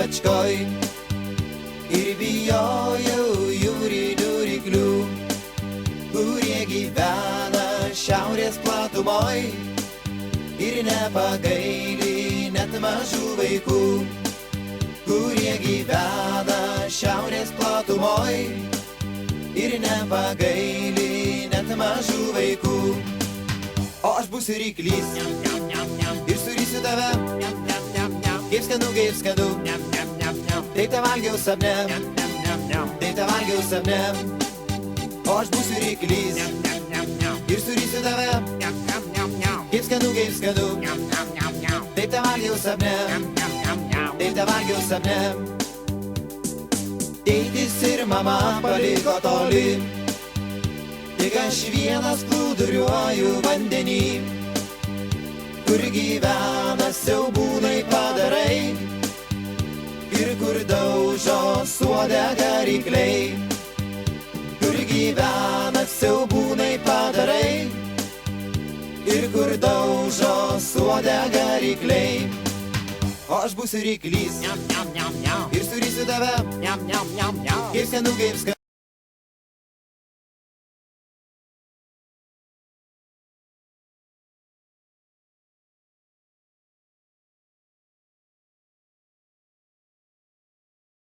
bačkoj ir bijojau jūrinių ryklių, kurie gyvena šiaurės platumoj ir nepagaili net mažų vaikų, kurie gyvena šiaurės platumoj ir nepagaili net mažų vaikų. O aš būsiu ryklys ir surysiu tave, kaip skanu, taip te valgiau sapne, taip te valgiau sapne. O aš būsiu ryklys ir surysiu tave, kaip skanu, taip te valgiau sapne, taip te valgiau sapne. Tėtis ir mama paliko toli, tik aš vienas plūduriuoju vandenį, kur gyvena siaubūnai padarai ir kur daužo suodegą rykliai, kur gyvena siaubūnai padarai ir kur daužo suodegą rykliai. O aš būsiu ryklys ir surysiu tave, kaip skanu,